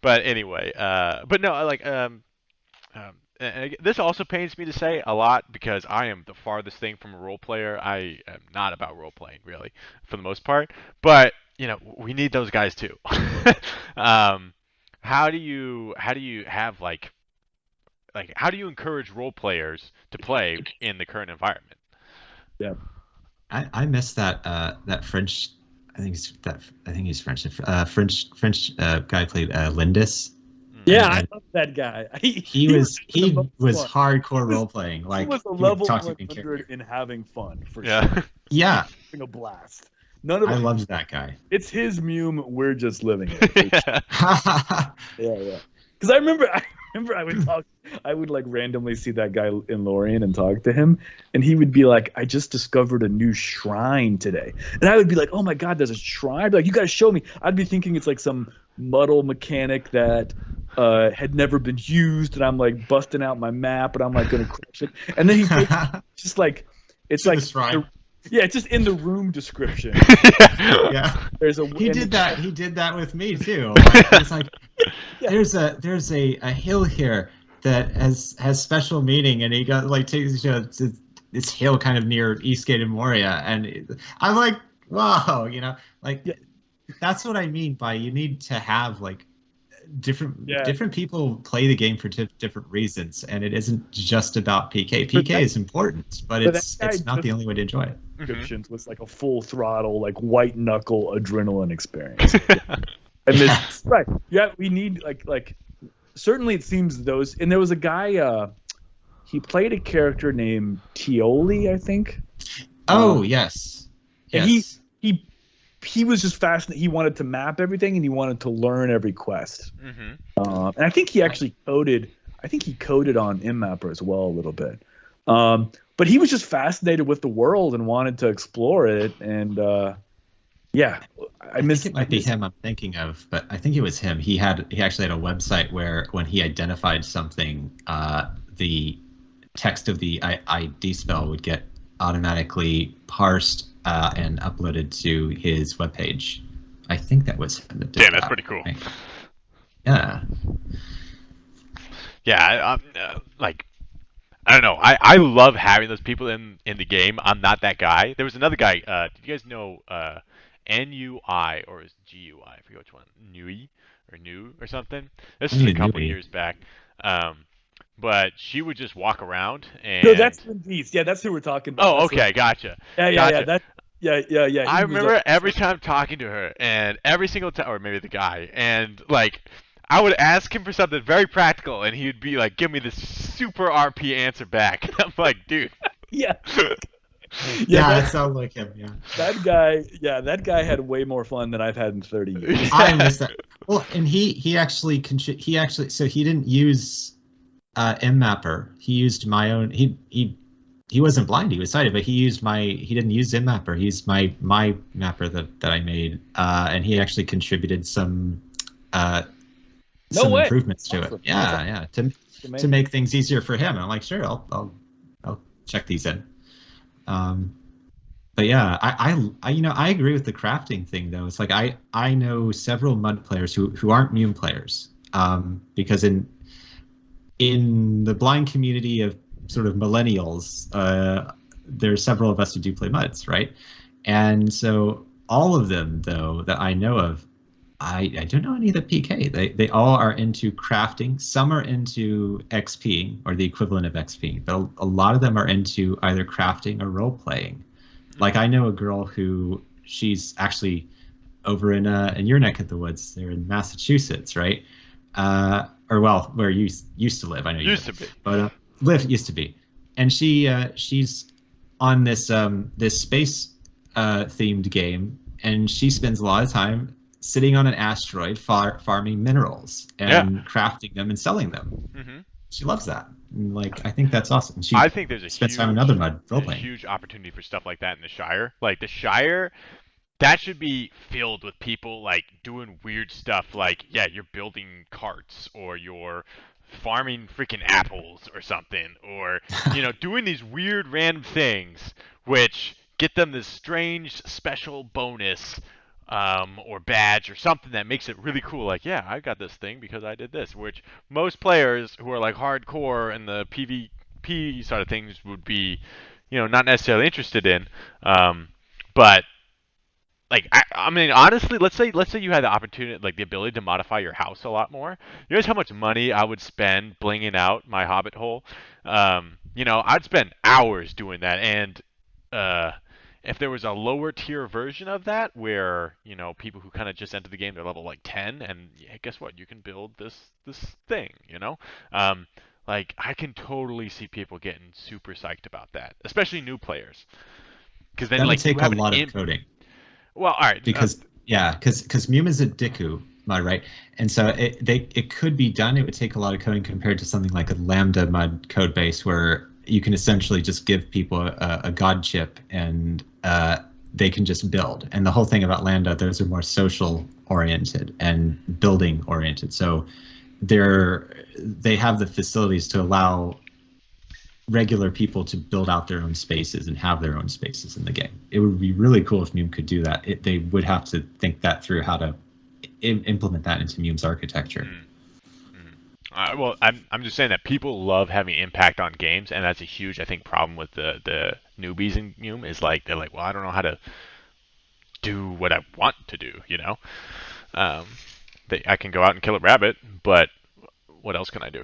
But anyway, but no, this also pains me to say a lot because I am the farthest thing from a role player. I am not about role playing really, for the most part. But we need those guys too. um, how do you have how do you encourage role players to play in the current environment? Yeah. I miss that French. I think he's French. French guy played Lindis, Yeah, Hmm. I and love that guy. he He was was having the he most was fun. hardcore He was, role playing. he Like was a he would level talk to you in 100 character. in having fun for sure. Yeah. Yeah, Having a blast. None of I loved that guy. it's his MUME. We're just living it. For sure. Yeah. Yeah, yeah. Because I remember I would talk, I would like randomly see that guy in Lorien and talk to him, and he would be like, "I just discovered a new shrine today," and I would be like, "Oh my God, there's a shrine!" I'd be like, "You got to show me." I'd be thinking it's like some muddle mechanic that had never been used, and I'm like busting out my map, and I'm like gonna crush it, and then he takes just like it's To the like shrine. yeah, it's just in the room description. Yeah. Yeah. There's a He and did the, that. He did that with me too. Like he's like, yeah, there's a hill here that has special meaning, and he got like takes this hill kind of near Eastgate and Moria, and I'm like, wow, like yeah, that's what I mean by you need to have like yeah. different people play the game for different reasons, and it isn't just about PK. But PK is important, but but that it's guy it's not the just only way to enjoy it. Hmm. descriptions was like a full throttle, like white knuckle adrenaline experience. And this Yes. right, yeah, we need like certainly it seems those. And there was a guy, he played a character named Tioli, I think, Oh yes, and he yes. he he was just fascinated. He wanted to map everything and he wanted to learn every quest. Hmm. And I think he actually coded. I think he coded on InMapper as well a little bit. But he was just fascinated with the world and wanted to explore it. And yeah, I I think miss. it I might be miss. him I'm thinking of, but I think it was him. He actually had a website where when he identified something, the text of the ID spell would get automatically parsed and uploaded to his webpage. I think that was him that did Damn, that's that. pretty cool. Right? Yeah. Yeah, I don't know. I love having those people in the game. I'm not that guy. There was another guy. Did you guys know NUI or is GUI? I forget which one. Nui or New or something. This I is knew a he knew couple me. years back. Um, but she would just walk around No, that's and. Twin Peaks. Yeah, that's who we're talking about. Oh, That's what. okay, gotcha, Yeah, yeah, yeah. gotcha. That. Yeah, yeah, yeah. I He was. remember every time talking to her, and every single time, or maybe the guy, and I would ask him for something very practical, and he would be like, "Give me this super RP answer back." And I'm like, "Dude." Yeah, yeah. Yeah, That it sounds like him. Yeah. that guy. Yeah, that guy had way more fun than I've had in 30 years. I Yeah. miss that. Well, and he actually so he didn't use mmapper. He used my own. He wasn't blind. He was sighted, but he didn't use mmapper. He used my mapper that I made, and he actually contributed uh, No some way. improvements to it. Awesome. That's Yeah, yeah, to amazing. make things easier for him. And I'm like, sure, I'll check these in. Um, but yeah, I agree with the crafting thing though. It's like I know several mud players who aren't Mune players, because in the blind community of sort of millennials, there's several of us who do play muds, right? And so all of them though that I know of, I don't know any of the PK. They all are into crafting. Some are into XP or the equivalent of XP, but a lot of them are into either crafting or role playing. Like I know a girl who she's actually over in your neck of the woods. They're in Massachusetts, right? Or well, where you used to live. I know you Used live, to be. but live used to be, and she's on this space themed game, and she spends a lot of time sitting on an asteroid farming minerals Yeah. and crafting them and selling them. Hmm. She loves that. And, like I think that's awesome. I She think spends time in another mud role there's a playing. huge opportunity for stuff like that in the Shire. Like the Shire, that should be filled with people like doing weird stuff. Like, yeah, you're building carts or you're farming freaking apples or something, or doing these weird random things which get them this strange special bonus or badge or something that makes it really cool. Like, yeah, I got this thing because I did this, which most players who are like hardcore in the PvP side of things would be, not necessarily interested in. But like, I mean, honestly, let's say you had the opportunity, like the ability to modify your house a lot more. You know how much money I would spend blinging out my Hobbit hole? I'd spend hours doing that, and uh, if there was a lower tier version of that, where people who kind of just enter the game, they're level like 10, and yeah, guess what? You can build this thing. Um, like I can totally see people getting super psyched about that, especially new players, because then That would like you take a have an lot of imp. coding Well, all right. because yeah, because MUME is a Diku mod, right? And so it could be done. It would take a lot of coding compared to something like a Lambda mod code base where you can essentially just give people a god chip and they can just build. And the whole thing about Lambda, those are more social oriented and building oriented. So they have the facilities to allow regular people to build out their own spaces and have their own spaces in the game. It would be really cool if MUME could do that. They would have to think that through, how to implement that into MUME's architecture. Well, I'm just saying that people love having impact on games, and that's a huge, I think, problem with the newbies in MUME is like they're like, well, I don't know how to do what I want to do. I can go out and kill a rabbit, but what else can I do?